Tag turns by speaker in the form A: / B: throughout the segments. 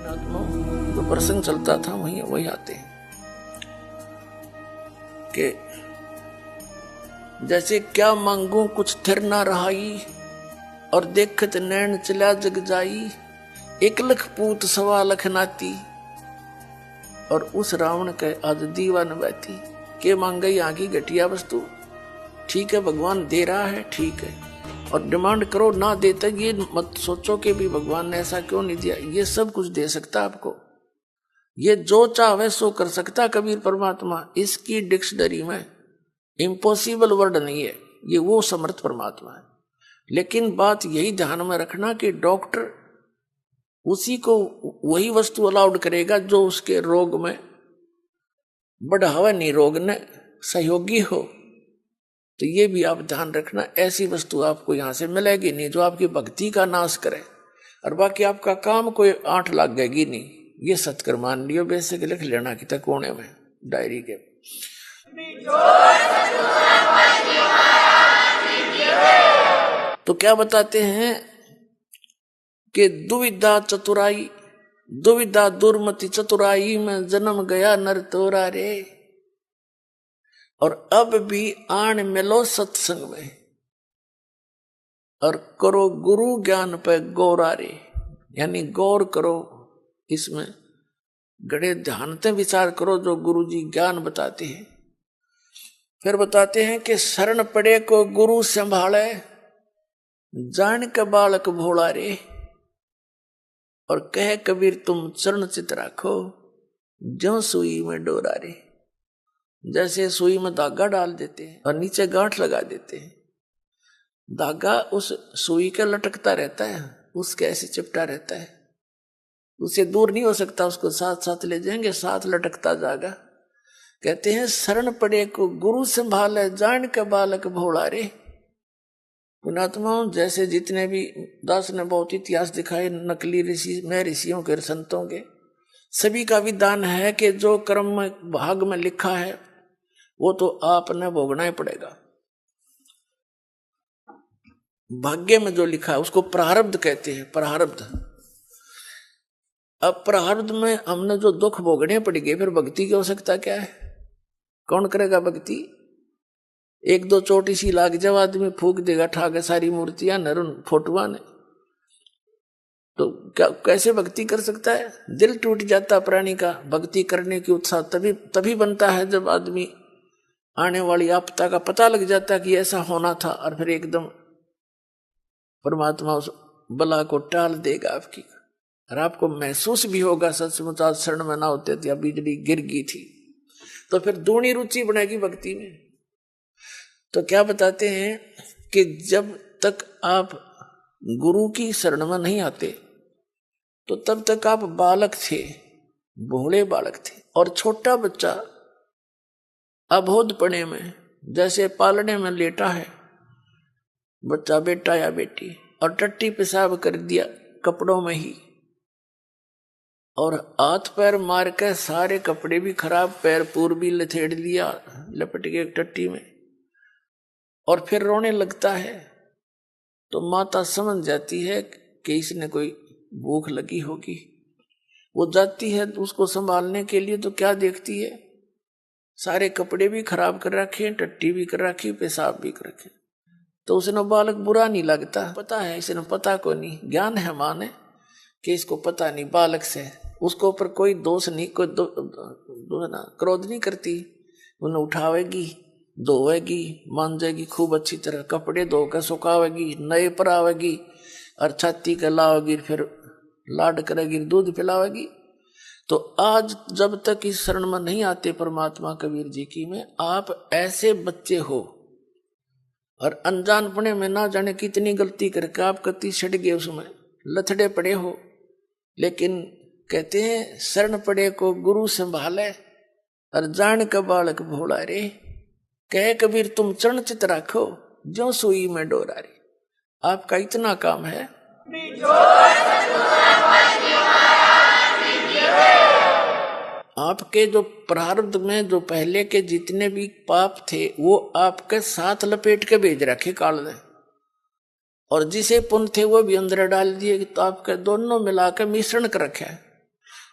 A: जो प्रसंग चलता था वही आते हैं कि जैसे क्या मांगू कुछ थिर ना रहाई, और देखत नैन चला जग जाई, 1 लख पूत 1.25 लाख नाती, और उस रावण के आज दीवान बैठी के मांगे यहाँ की घटिया वस्तु। ठीक है भगवान दे रहा है, ठीक है, और डिमांड करो ना देता ये मत सोचो कि भी भगवान ने ऐसा क्यों नहीं दिया। ये सब कुछ दे सकता आपको, ये जो चाहे सो कर सकता कबीर परमात्मा। इसकी डिक्शनरी में इम्पॉसिबल वर्ड नहीं है, ये वो समर्थ परमात्मा है। लेकिन बात यही ध्यान में रखना कि डॉक्टर उसी को वही वस्तु अलाउड करेगा जो उसके रोग में बढ़ावा नहीं, रोग ने सहयोगी हो। तो ये भी आप ध्यान रखना, ऐसी वस्तु आपको यहां से मिलेगी नहीं जो आपकी भक्ति का नाश करे, और बाकी आपका काम कोई 8 लगेगी नहीं। ये सत्कर मान लियो, बेसिक लिख लेना कि तक कोने में डायरी के। तो क्या बताते हैं कि दुविधा चतुराई, दुविधा दुर्मति चतुराई में जन्म गया नर तोरा रे, और अब भी आन मिलो सत्संग में, और करो गुरु ज्ञान पे गौरा रे। यानी गौर करो, इसमें गड़े ध्यान से विचार करो जो गुरु जी ज्ञान बताते हैं। फिर बताते हैं कि शरण पड़े को गुरु संभाले, जान के बालक भोला रे, और कहे कबीर तुम चरण चित राखो, ज्यों सुई में डोरा रे। जैसे सुई में धागा डाल देते हैं और नीचे गांठ लगा देते हैं, धागा उस सुई के लटकता रहता है, उसके ऐसे चिपटा रहता है, उससे दूर नहीं हो सकता, उसको साथ साथ ले जाएंगे, साथ लटकता जाएगा। कहते हैं शरण पड़े को गुरु संभाले, जान के बालक भोला रे। पुणात्माओं, जैसे जितने भी दास ने बहुत इतिहास दिखाए नकली ऋषि में, ऋषियों के, संतों के, सभी का विधान है कि जो कर्म में भाग में लिखा है वो तो आपने भोगना ही पड़ेगा। भाग्य में जो लिखा है उसको प्रारब्ध कहते हैं, प्रारब्ध। अब प्रारब्ध में हमने जो दुख भोगने पड़ेंगे, फिर भक्ति की आवश्यकता क्या है? कौन करेगा भक्ति? 1-2 चोटी सी लाग जब आदमी फूक देगा ठाके सारी मूर्तियां नरुन फोटुआ ने, तो क्या कैसे भक्ति कर सकता है? दिल टूट जाता प्राणी का। भक्ति करने की उत्साह तभी बनता है जब आदमी आने वाली आपदा का पता लग जाता कि ऐसा होना था, और फिर एकदम परमात्मा उस बला को टाल देगा आपकी, और आपको महसूस भी होगा सचमुच आज शरण में ना होते थे या बिजली गिर गई थी, तो फिर दूनी रुचि बनेगी भक्ति में। तो क्या बताते हैं कि जब तक आप गुरु की शरण में नहीं आते तो तब तक आप बालक थे, भोले बालक थे। और छोटा बच्चा अबोधपणे में जैसे पालने में लेटा है बच्चा, बेटा या बेटी, और टट्टी पेशाब कर दिया कपड़ों में ही, और हाथ पैर मार के सारे कपड़े भी खराब, पैर पूर भी लथेड़ लिया लपट के टट्टी में, और फिर रोने लगता है, तो माता समझ जाती है कि इसने कोई भूख लगी होगी। वो जाती है उसको संभालने के लिए, तो क्या देखती है? सारे कपड़े भी खराब कर रखे, टट्टी भी कर रखी, पेशाब भी कर रखे। तो उसने बालक बुरा नहीं लगता, पता है इसने, पता को नहीं, ज्ञान है माने कि इसको पता नहीं, बालक से उसको ऊपर कोई दोष नहीं, कोई क्रोध नहीं करती। उन्हें उठावेगी, धोवेगी, मांजेगी खूब अच्छी तरह, कपड़े धोकर सुखावेगी, नए पर आवेगी, और छाती के लावेगी, फिर लाड करेगी, दूध पिलावेगी। तो आज जब तक इस शरण में नहीं आते परमात्मा कबीर जी की में, आप ऐसे बच्चे हो, और अनजानपने में ना जाने कितनी गलती करके आप कति छट गए, उसमें लथड़े पड़े हो। लेकिन कहते हैं शरण पड़े को गुरु संभाले, और जान का बालक भोला रे, कहे कबीर तुम चरण चित राखो, ज्यों सुई में डोरा रे। आपका इतना काम है। आपके जो प्रारब्ध में जो पहले के जितने भी पाप थे वो आपके साथ लपेट के भेज रखे काल ने, और जिसे पुण्य थे वो भी अंदर डाल दिए, तो आपके दोनों मिलाकर मिश्रण कर रखे है।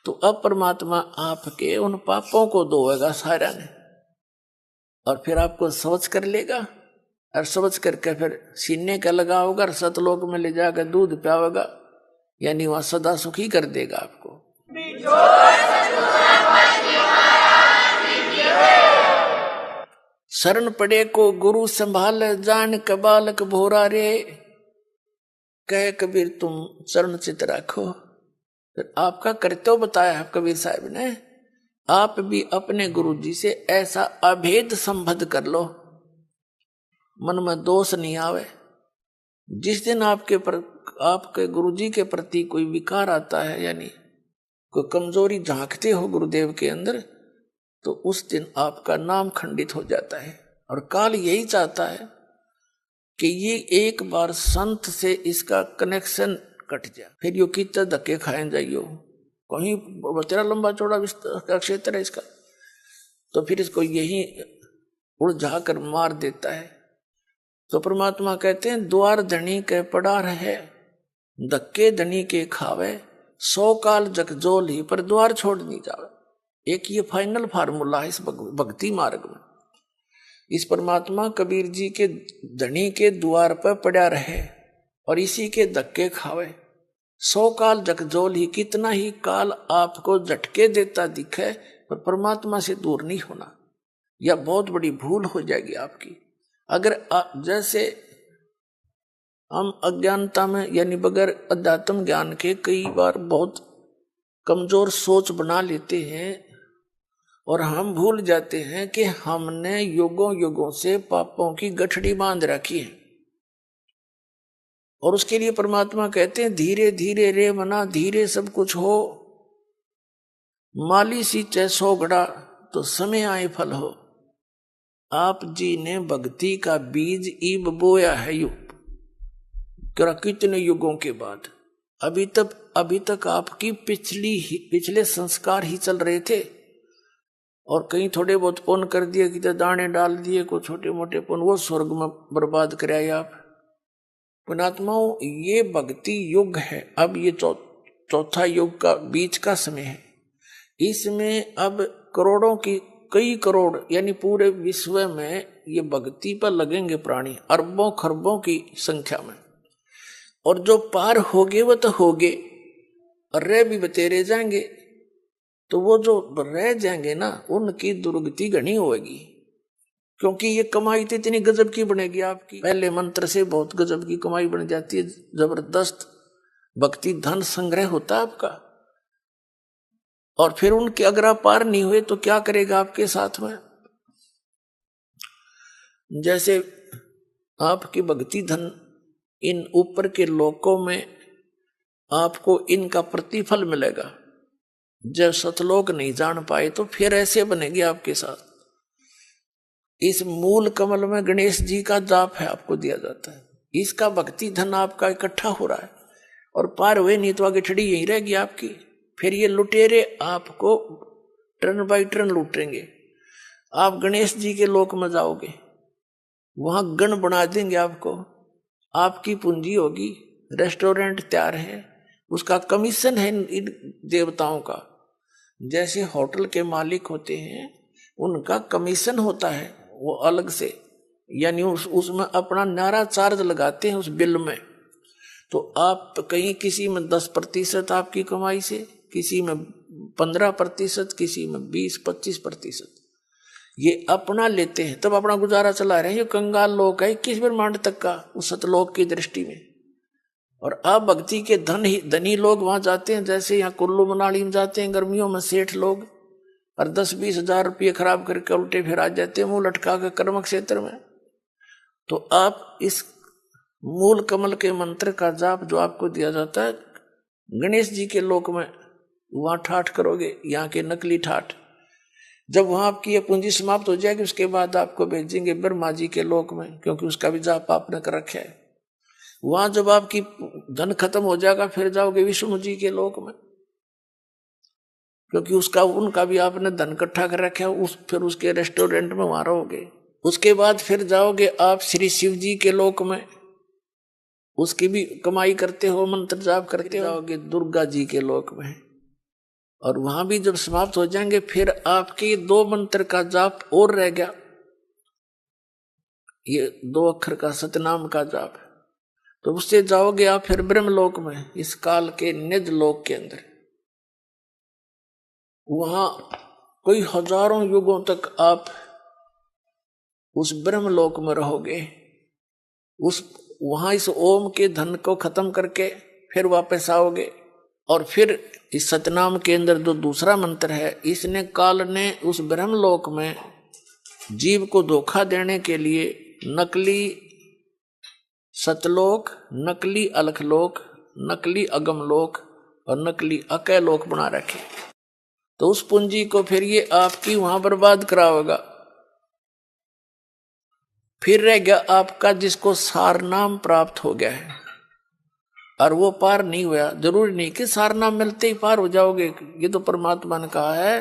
A: तो अब परमात्मा आपके उन पापों को धोएगा सारा ने, और फिर आपको स्वच्छ कर लेगा, और स्वच्छ करके फिर सीने का लगाओगा और सतलोक में ले जाकर दूध पियावेगा, यानी वहां सदा सुखी कर देगा आपको। शरण पड़े को गुरु संभाल, जान के बालक भोरा रे, कह कबीर तुम चरण चित रखो। फिर आपका कर्तव्य बताया है कबीर साहब ने, आप भी अपने गुरु जी से ऐसा अभेद संबंध कर लो, मन में दोष नहीं आवे। जिस दिन आपके गुरु जी के प्रति कोई विकार आता है, यानी कोई कमजोरी झांकते हो गुरुदेव के अंदर, तो उस दिन आपका नाम खंडित हो जाता है। और काल यही चाहता है कि ये एक बार संत से इसका कनेक्शन कट जाए, फिर यो कितना धक्के खाए जाइयो, कहीं तेरा लंबा चौड़ा का क्षेत्र है इसका, तो फिर इसको यही उलझा कर मार देता है। तो परमात्मा कहते हैं द्वार धनी के पड़ा रहे, धक्के धनी के खावे, 100 काल जगजोल ही पर द्वार छोड़ नहीं जावे। एक ये फाइनल फार्मूला है इस भक्ति मार्ग में। इस परमात्मा कबीर जी के धनी के द्वार पर पड़ा रहे और इसी के धक्के खावे, 100 काल जगजोल ही, कितना ही काल आपको झटके देता दिखे पर परमात्मा से दूर नहीं होना, यह बहुत बड़ी भूल हो जाएगी आपकी। अगर जैसे हम अज्ञानता में यानी बगैर अध्यात्म ज्ञान के कई बार बहुत कमजोर सोच बना लेते हैं और हम भूल जाते हैं कि हमने युगों युगों से पापों की गठड़ी बांध रखी है। और उसके लिए परमात्मा कहते हैं धीरे धीरे रे मना, धीरे सब कुछ हो, माली सींचे 100 घड़ा तो समय आए फल हो। आप जी ने भक्ति का बीज ईब बोया है कितने युगों के बाद, अभी तक आपकी पिछले संस्कार ही चल रहे थे, और कहीं थोड़े बहुत पुण्य कर दिए, कि दाने डाल दिए, को छोटे मोटे पुण्य, वो स्वर्ग में बर्बाद कराए आप। पुणात्माओं, ये भक्ति युग है। अब ये चौथा युग का बीच का समय है। इसमें अब करोड़ों की, कई करोड़ यानी पूरे विश्व में ये भक्ति पर लगेंगे प्राणी, अरबों खरबों की संख्या में। और जो पार होगे वो तो होगे, और रह भी बतेरे जाएंगे, तो वो जो रह जाएंगे ना, उनकी दुर्गति घनी होगी, क्योंकि ये कमाई तो इतनी गजब की बनेगी आपकी। पहले मंत्र से बहुत गजब की कमाई बन जाती है, जबरदस्त भक्ति धन संग्रह होता है आपका। और फिर उनके अगर आप पार नहीं हुए तो क्या करेगा आपके साथ में। जैसे आपकी भक्ति धन इन ऊपर के लोकों में आपको इनका प्रतिफल मिलेगा, जब सतलोक नहीं जान पाए तो फिर ऐसे बनेगी आपके साथ। इस मूल कमल में गणेश जी का जाप है, आपको दिया जाता है, इसका भक्ति धन आपका इकट्ठा हो रहा है, और पार हुए नहीं तो आगे छड़ी यही रहेगी आपकी। फिर ये लुटेरे आपको टर्न बाई टर्न लूटेंगे। आप गणेश जी के लोक में जाओगे, वहां गण बना देंगे आपको, आपकी पूंजी होगी, रेस्टोरेंट तैयार है, उसका कमीशन है इन देवताओं का। जैसे होटल के मालिक होते हैं, उनका कमीशन होता है वो अलग से, यानी उसमें अपना नारा चार्ज लगाते हैं उस बिल में। तो आप कहीं किसी में 10% आपकी कमाई से, किसी में 15%, किसी में 20-25% ये अपना लेते हैं, तब अपना गुजारा चला रहे हैं। ये कंगाल लोग है 21 ब्रह्मांड तक का उस सतलोक की दृष्टि में। और अब भक्ति के धनी लोग वहां जाते हैं, जैसे यहाँ कुल्लू मनाली में जाते हैं गर्मियों में सेठ लोग, और 10-20 हजार रुपये खराब करके उल्टे फिर आ जाते हैं मुंह लटका के कर्म क्षेत्र में। तो आप इस मूल कमल के मंत्र का जाप जो आपको दिया जाता है गणेश जी के लोक में, वहां ठाठ करोगे, यहाँ के नकली ठाठ। जब वहां आपकी ये पूंजी समाप्त हो जाएगी, उसके बाद आपको भेजेंगे ब्रह्मा जी के लोक में, क्योंकि उसका भी जाप आपने कर रखा है। वहां जब आपकी धन खत्म हो जाएगा, फिर जाओगे विष्णु जी के लोक में, क्योंकि उनका भी आपने धन इकट्ठा कर रखा है। फिर उसके रेस्टोरेंट में वहां रहोगे। उसके बाद फिर जाओगे आप श्री शिव जी के लोक में, उसकी भी कमाई करते हो, मंत्र जाप करते हो, जाओगे दुर्गा जी के लोक में। और वहां भी जब समाप्त हो जाएंगे फिर आपके 2 मंत्र का जाप और रह गया, ये 2 अक्षर का सतनाम का जाप, तो उससे जाओगे आप फिर ब्रह्मलोक में, इस काल के निज लोक के अंदर। वहां कोई हजारों युगों तक आप उस ब्रह्मलोक में रहोगे। वहां इस ओम के धन को खत्म करके फिर वापस आओगे और फिर इस सतनाम के अंदर जो दूसरा मंत्र है, इसने काल ने उस ब्रह्मलोक में जीव को धोखा देने के लिए नकली सतलोक, नकली अलखलोक, नकली अगमलोक और नकली अकैलोक बना रखे। तो उस पूंजी को फिर ये आपकी वहां बर्बाद कराओगा। फिर रह गया आपका जिसको सार नाम प्राप्त हो गया है और वो पार नहीं हुआ। जरूरी नहीं कि सार नाम मिलते ही पार हो जाओगे, ये तो परमात्मा ने कहा है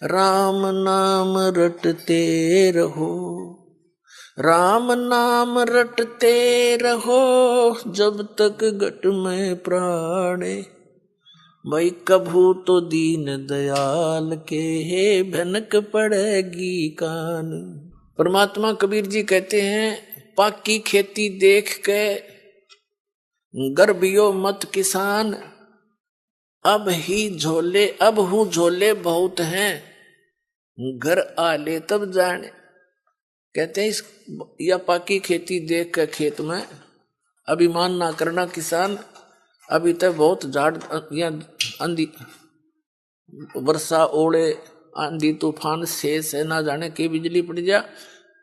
A: राम नाम रटते रहो, राम नाम रटते रहो जब तक घट में प्राणे, भाई कभू तो दीन दयाल के भनक पड़ेगी कान। परमात्मा कबीर जी कहते हैं पाकी खेती देख के गर्भियो मत किसान, अब हूँ झोले बहुत हैं, घर आ ले तब जाने। कहते हैं इस या पाकी खेती देख के खेत में अभिमान ना करना किसान, अभी तक बहुत झाड़ या आंधी वर्षा ओले आंधी तूफान शेष है, ना जाने की बिजली पड़ जा,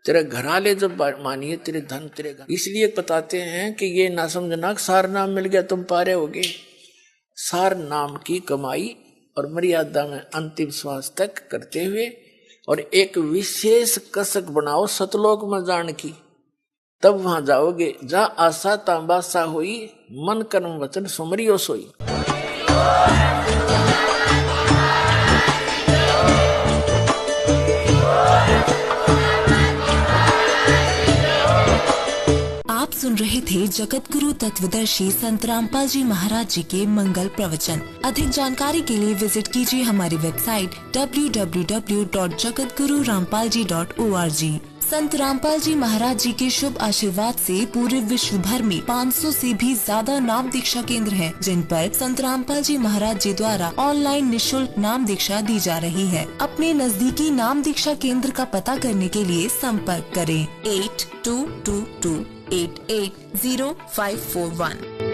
A: तेरे घर आले जब मानिए तेरे धन तेरे घर। इसलिए बताते हैं कि ये ना समझना सार नाम मिल गया तुम पारे होगे। सार नाम की कमाई और मर्यादा में अंतिम श्वास तक करते हुए और एक विशेष कसक बनाओ सतलोक में जान की, तब वहां जाओगे जा आशा तांबासा हुई, मन कर्म वचन सुमरियो सोई।
B: आप सुन रहे थे जगत गुरु तत्वदर्शी संत रामपाल जी महाराज जी के मंगल प्रवचन। अधिक जानकारी के लिए विजिट कीजिए हमारी वेबसाइट www.jagatgururampalji.org। संत रामपाल जी महाराज जी के शुभ आशीर्वाद से पूरे विश्व भर में 500 से भी ज्यादा नाम दीक्षा केंद्र हैं, जिन पर संत रामपाल जी महाराज जी द्वारा ऑनलाइन निशुल्क नाम दीक्षा दी जा रही है। अपने नजदीकी नाम दीक्षा केंद्र का पता करने के लिए संपर्क करें 8222880541।